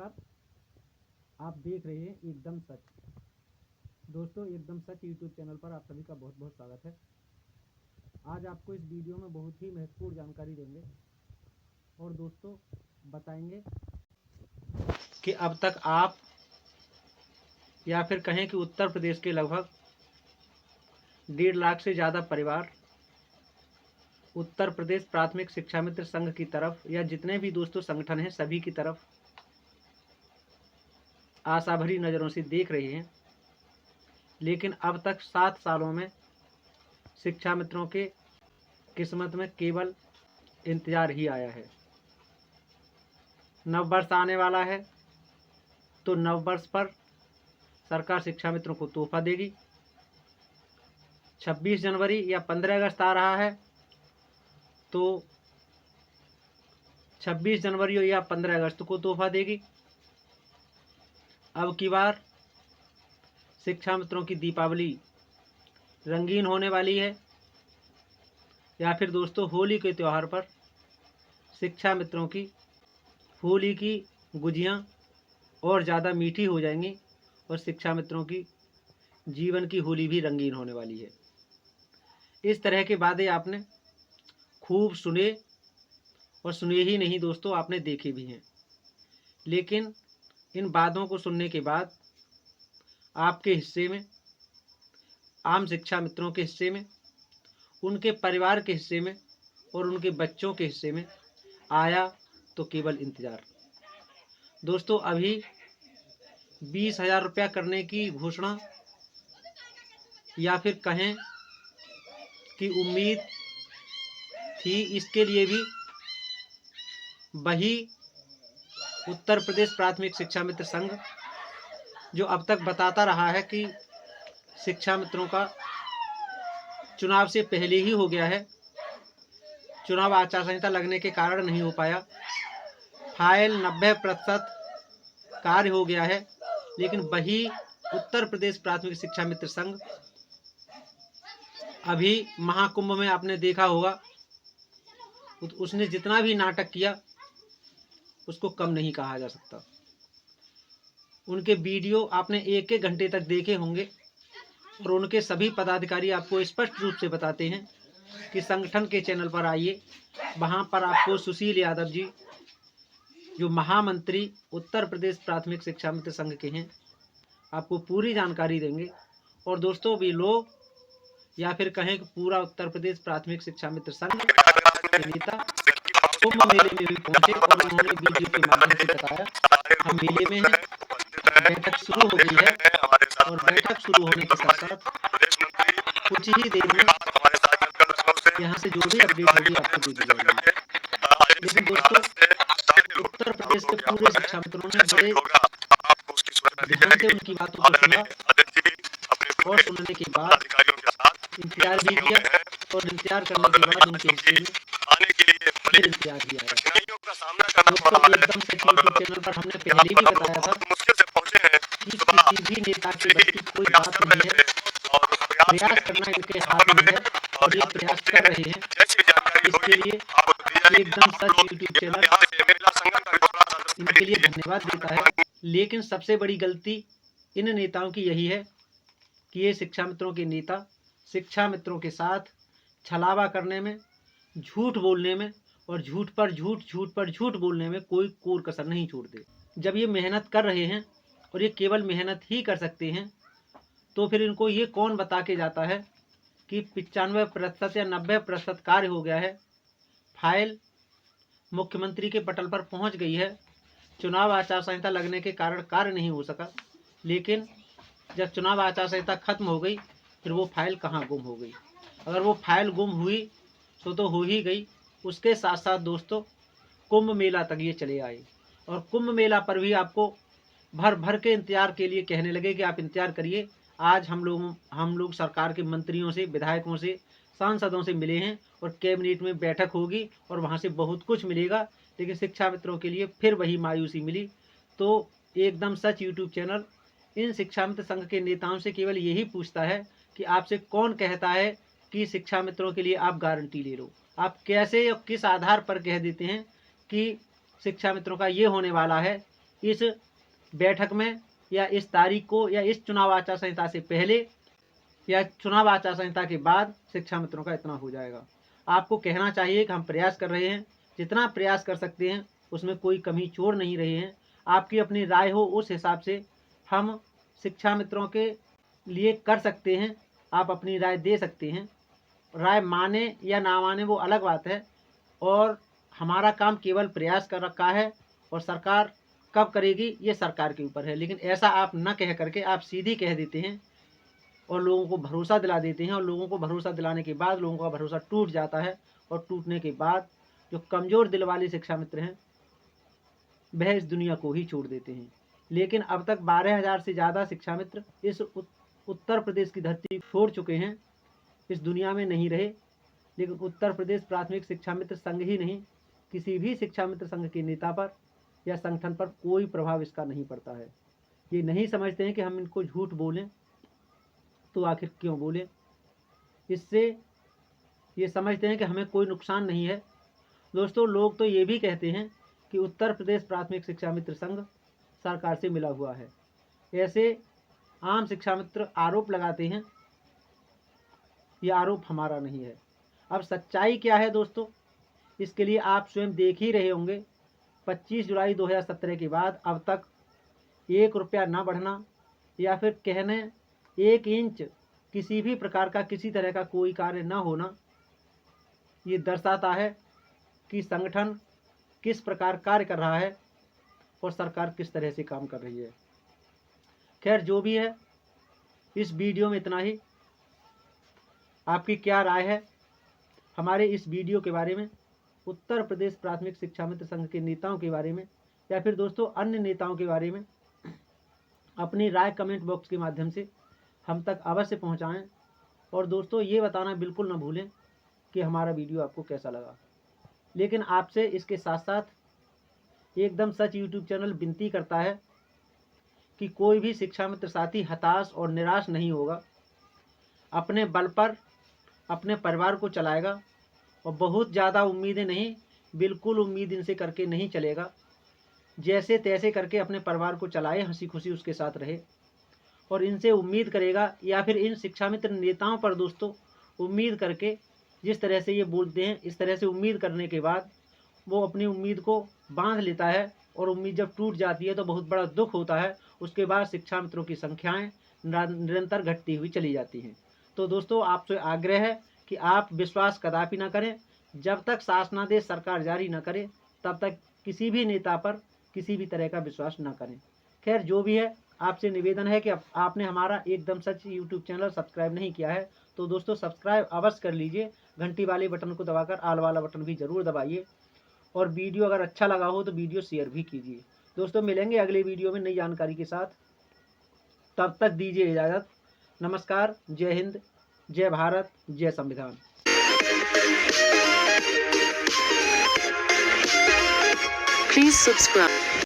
नमस्कार। आप देख रहे हैं एकदम सच। दोस्तों, एकदम सच यूट्यूब चैनल पर आप सभी का बहुत बहुत स्वागत है। आज आपको इस वीडियो में बहुत ही महत्वपूर्ण जानकारी देंगे और दोस्तों बताएंगे कि अब तक आप या फिर कहें कि उत्तर प्रदेश के लगभग 1.5 लाख से ज़्यादा परिवार उत्तर प्रदेश प्राथमिक शिक्षा मित्र संघ की तरफ या जितने भी दोस्तों संगठन हैं सभी की तरफ आशा भरी नज़रों से देख रहे हैं, लेकिन अब तक 7 सालों में शिक्षा मित्रों के किस्मत में केवल इंतजार ही आया है। नव वर्ष आने वाला है तो नव वर्ष पर सरकार शिक्षा मित्रों को तोहफा देगी। 26 जनवरी या 15 अगस्त आ रहा है तो 26 जनवरी या 15 अगस्त को तोहफा देगी। अब की बार शिक्षा मित्रों की दीपावली रंगीन होने वाली है, या फिर दोस्तों होली के त्यौहार पर शिक्षा मित्रों की होली की गुजियाँ और ज़्यादा मीठी हो जाएंगी और शिक्षा मित्रों की जीवन की होली भी रंगीन होने वाली है। इस तरह के वादे आपने खूब सुने और सुने ही नहीं दोस्तों, आपने देखे भी हैं। लेकिन इन वादों को सुनने के बाद आपके हिस्से में, आम शिक्षा मित्रों के हिस्से में, उनके परिवार के हिस्से में और उनके बच्चों के हिस्से में आया तो केवल इंतज़ार। दोस्तों, अभी 20,000 रुपया करने की घोषणा या फिर कहें कि उम्मीद थी, इसके लिए भी वही उत्तर प्रदेश प्राथमिक शिक्षा मित्र संघ जो अब तक बताता रहा है कि शिक्षा मित्रों का चुनाव से पहले ही हो गया है, चुनाव आचार संहिता लगने के कारण नहीं हो पाया, फाइल 90% कार्य हो गया है, लेकिन वही उत्तर प्रदेश प्राथमिक शिक्षा मित्र संघ अभी महाकुंभ में आपने देखा होगा, उसने जितना भी नाटक किया उसको कम नहीं कहा जा सकता। उनके वीडियो आपने 1-1 घंटे तक देखे होंगे और उनके सभी पदाधिकारी आपको स्पष्ट रूप से बताते हैं कि संगठन के चैनल पर आइए, वहां पर आपको सुशील यादव जी जो महामंत्री उत्तर प्रदेश प्राथमिक शिक्षा मित्र संघ के हैं आपको पूरी जानकारी देंगे। और दोस्तों, वे लोग या फिर कहें कि पूरा उत्तर प्रदेश प्राथमिक शिक्षा मित्र संघ के नेता कुंभ मेले में भी पहुंचे और उन्होंने वीडियो के माध्यम से बताया हम मेले में हैं, बैठक शुरू हो गई है और बैठक शुरू होने के साथ साथ कुछ ही देर में यहाँ से जो भी अपडेट होगी आपको दे दी जाएगी। लेकिन दोस्तों, उत्तर प्रदेश के पूरे शिक्षा मित्रों ने बड़े ध्यान से उनकी बातों को सुना और सुनने के बाद इंतजार भी किया और इंतजार करने के बाद उनके हिस्से में फिर इंतजार भी आया। दोस्तों, एकदम सच यूट्यूब चैनल पर हमने पहले भी बताया था कि किसी भी नेता के बस की कोई बात नहीं है, प्रयास करना इनके हाथ में है और ये प्रयास कर रहे हैं। इसके लिए एकदम सच यूट्यूब चैनल इनके लिए धन्यवाद देता है। लेकिन सबसे बड़ी गलती इन नेताओं की यही है कि ये शिक्षा मित्रों के नेता शिक्षा मित्रों के साथ छलावा करने में, झूठ बोलने में और झूठ पर झूठ बोलने में कोई कोर कसर नहीं छोड़ते। जब ये मेहनत कर रहे हैं और ये केवल मेहनत ही कर सकते हैं तो फिर इनको ये कौन बता के जाता है कि 95% या 90% कार्य हो गया है, फाइल मुख्यमंत्री के पटल पर पहुंच गई है, चुनाव आचार संहिता लगने के कारण कार्य नहीं हो सका। लेकिन जब चुनाव आचार संहिता खत्म हो गई फिर वो फाइल कहाँ गुम हो गई। अगर वो फाइल गुम हुई तो हो ही गई। उसके साथ साथ दोस्तों कुंभ मेला तक ये चले आए और कुंभ मेला पर भी आपको भर भर के इंतजार के लिए कहने लगे कि आप इंतजार करिए, आज हम लोग सरकार के मंत्रियों से, विधायकों से, सांसदों से मिले हैं और कैबिनेट में बैठक होगी और वहाँ से बहुत कुछ मिलेगा। लेकिन शिक्षा मित्रों के लिए फिर वही मायूसी मिली। तो एकदम सच यूट्यूब चैनल इन शिक्षा मित्र संघ के नेताओं से केवल यही पूछता है कि आपसे कौन कहता है कि शिक्षा मित्रों के लिए आप गारंटी ले लो। आप कैसे या किस आधार पर कह देते हैं कि शिक्षा मित्रों का ये होने वाला है इस बैठक में या इस तारीख को या इस चुनाव आचार संहिता से पहले या चुनाव आचार संहिता के बाद शिक्षा मित्रों का इतना हो जाएगा। आपको कहना चाहिए कि हम प्रयास कर रहे हैं, जितना प्रयास कर सकते हैं उसमें कोई कमी छोड़ नहीं रहे हैं। आपकी अपनी राय हो उस हिसाब से हम शिक्षा मित्रों के लिए कर सकते हैं, आप अपनी राय दे सकते हैं। राय माने या ना माने वो अलग बात है, और हमारा काम केवल प्रयास कर रखा है, और सरकार कब करेगी ये सरकार के ऊपर है। लेकिन ऐसा आप न कह करके आप सीधी कह देते हैं और लोगों को भरोसा दिला देते हैं, और लोगों को भरोसा दिलाने के बाद लोगों का भरोसा टूट जाता है, और टूटने के बाद जो कमज़ोर दिल वाले शिक्षा मित्र हैं वह इस दुनिया को ही छोड़ देते हैं। लेकिन अब तक 12,000 से ज़्यादा शिक्षा मित्र इस उत्तर प्रदेश की धरती छोड़ चुके हैं, इस दुनिया में नहीं रहे। लेकिन उत्तर प्रदेश प्राथमिक शिक्षा मित्र संघ ही नहीं, किसी भी शिक्षा मित्र संघ के नेता पर या संगठन पर कोई प्रभाव इसका नहीं पड़ता है। ये नहीं समझते हैं कि हम इनको झूठ बोलें तो आखिर क्यों बोलें, इससे ये समझते हैं कि हमें कोई नुकसान नहीं है। दोस्तों, लोग तो ये भी कहते हैं कि उत्तर प्रदेश प्राथमिक शिक्षा मित्र संघ सरकार से मिला हुआ है। ऐसे आम शिक्षा मित्र आरोप लगाते हैं, ये आरोप हमारा नहीं है। अब सच्चाई क्या है दोस्तों, इसके लिए आप स्वयं देख ही रहे होंगे। 25 जुलाई 2017 के बाद अब तक 1 रुपया न बढ़ना या फिर कहने 1 इंच किसी भी प्रकार का किसी तरह का कोई कार्य न होना, ये दर्शाता है कि संगठन किस प्रकार कार्य कर रहा है और सरकार किस तरह से काम कर रही है। खैर, जो भी है, इस वीडियो में इतना ही। आपकी क्या राय है हमारे इस वीडियो के बारे में, उत्तर प्रदेश प्राथमिक शिक्षा मित्र संघ के नेताओं के बारे में, या फिर दोस्तों अन्य नेताओं के बारे में? अपनी राय कमेंट बॉक्स के माध्यम से हम तक अवश्य पहुंचाएं। और दोस्तों, ये बताना बिल्कुल न भूलें कि हमारा वीडियो आपको कैसा लगा। लेकिन आपसे इसके साथ साथ एकदम सच यूट्यूब चैनल विनती करता है कि कोई भी शिक्षा मित्र साथी हताश और निराश नहीं होगा, अपने बल पर अपने परिवार को चलाएगा, और बहुत ज़्यादा उम्मीदें नहीं, बिल्कुल उम्मीद इनसे करके नहीं चलेगा। जैसे तैसे करके अपने परिवार को चलाए, हंसी खुशी उसके साथ रहे, और इनसे उम्मीद करेगा या फिर इन शिक्षा मित्र नेताओं पर दोस्तों उम्मीद करके जिस तरह से ये बोलते हैं, इस तरह से उम्मीद करने के बाद वो अपनी उम्मीद को बांध लेता है, और उम्मीद जब टूट जाती है तो बहुत बड़ा दुख होता है। उसके बाद शिक्षा मित्रों की संख्याएं निरंतर घटती हुई चली जाती हैं। तो दोस्तों, आपसे आग्रह है कि आप विश्वास कदापि ना करें। जब तक शासनादेश सरकार जारी न करे तब तक किसी भी नेता पर किसी भी तरह का विश्वास न करें। खैर, जो भी है, आपसे निवेदन है कि आपने हमारा एकदम सच यूट्यूब चैनल सब्सक्राइब नहीं किया है तो दोस्तों सब्सक्राइब अवश्य कर लीजिए। घंटी वाले बटन को दबाकर आल वाला बटन भी ज़रूर दबाइए, और वीडियो अगर अच्छा लगा हो तो वीडियो शेयर भी कीजिए। दोस्तों, मिलेंगे अगले वीडियो में नई जानकारी के साथ, तब तक दीजिए इजाज़त। नमस्कार, जय हिंद, जय भारत, जय संविधान। Please subscribe.